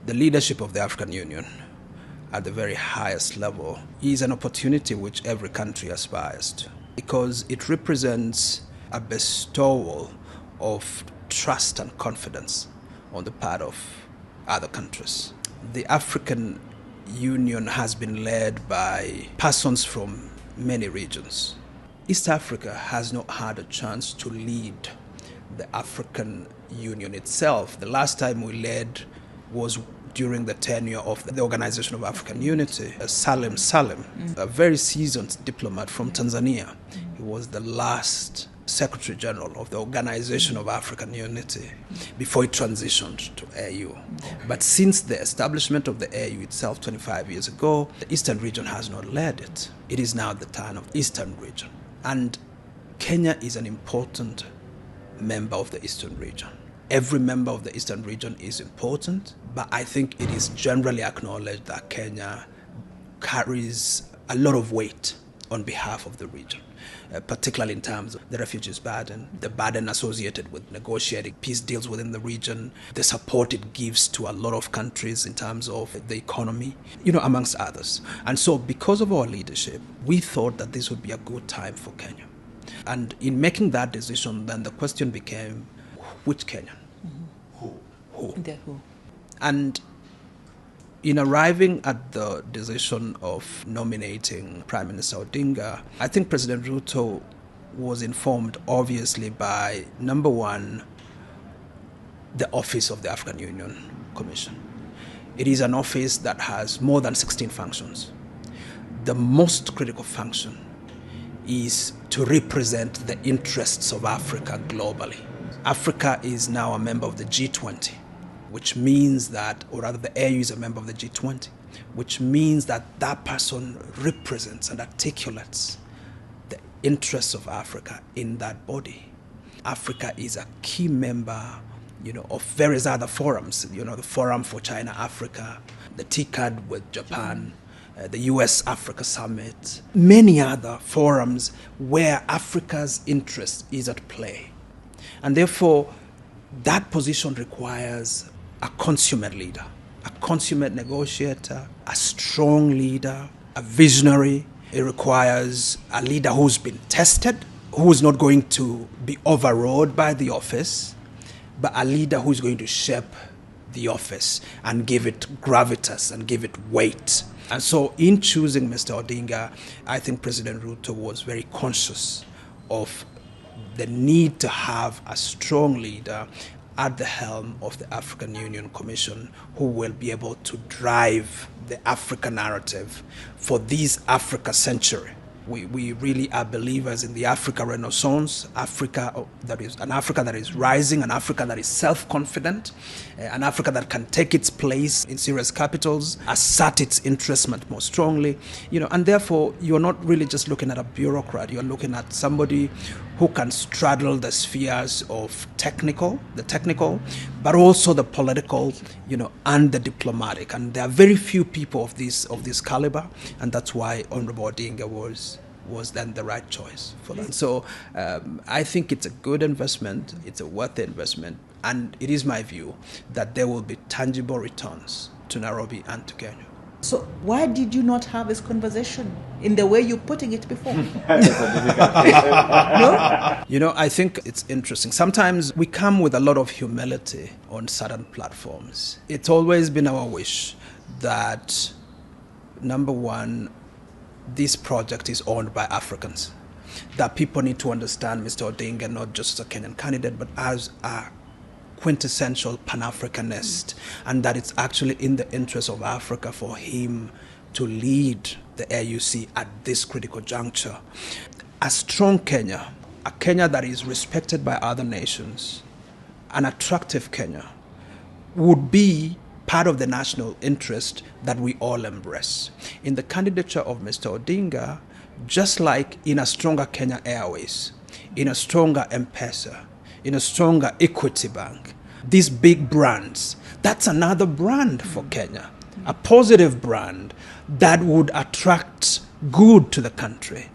The leadership of the African Union at the very highest level is an opportunity which every country aspires to, because it represents a bestowal of trust and confidence on the part of other countries. The African Union has been led by persons from many regions. East Africa has not had a chance to lead the African Union itself. The last time we led was during the tenure of the Organization of African Unity, Salim, a very seasoned diplomat from Tanzania. He was the last Secretary General of the Organization of African Unity before it transitioned to AU. But since the establishment of the AU itself 25 years ago, the Eastern region has not led it. It is now the turn of the Eastern region. And Kenya is an important member of the Eastern region. Every member of the Eastern region is important, but I think it is generally acknowledged that Kenya carries a lot of weight on behalf of the region, particularly in terms of the refugees burden, the burden associated with negotiating peace deals within the region, the support it gives to a lot of countries in terms of the economy, amongst others. And so because of our leadership, we thought that this would be a good time for Kenya. And in making that decision, then the question became, which Kenyan? Who? Who? And in arriving at the decision of nominating Prime Minister Odinga, I think President Ruto was informed, obviously, by, number one, the office of the African Union Commission. It is an office that has more than 16 functions. The most critical function is to represent the interests of Africa globally. Africa is now a member of the G20, which means that, or rather the AU is a member of the G20, which means that that person represents and articulates the interests of Africa in that body. Africa is a key member, of various other forums, the Forum for China-Africa, the TICAD with Japan, the US-Africa Summit, many other forums where Africa's interest is at play. And therefore, that position requires a consummate leader, a consummate negotiator, a strong leader, a visionary. It requires a leader who's been tested, who is not going to be overrode by the office, but a leader who's going to shape the office and give it gravitas and give it weight. And so in choosing Mr. Odinga, I think President Ruto was very conscious of the need to have a strong leader at the helm of the African Union Commission who will be able to drive the Africa narrative for this Africa century. We really are believers in the Africa Renaissance, an Africa that is rising, an Africa that is self-confident, an Africa that can take its place in serious capitals, assert its interests much more strongly, and therefore you're not really just looking at a bureaucrat, you're looking at somebody who can straddle the spheres of the technical, but also the political, and the diplomatic. And there are very few people of this caliber, and that's why Honorable Odinga was then the right choice for that. So I think it's a good investment, it's a worthy investment, and it is my view that there will be tangible returns to Nairobi and to Kenya. So why did you not have this conversation in the way you're putting it before? No? I think it's interesting. Sometimes we come with a lot of humility on certain platforms. It's always been our wish that, number one, this project is owned by Africans. That people need to understand Mr. Odinga not just as a Kenyan candidate, but as a quintessential Pan-Africanist, and that it's actually in the interest of Africa for him to lead the AUC at this critical juncture. A strong Kenya, a Kenya that is respected by other nations, an attractive Kenya, would be part of the national interest that we all embrace. In the candidature of Mr. Odinga, just like in a stronger Kenya Airways, in a stronger M-Pesa, in a stronger Equity Bank, these big brands, that's another brand for Kenya, a positive brand that would attract good to the country,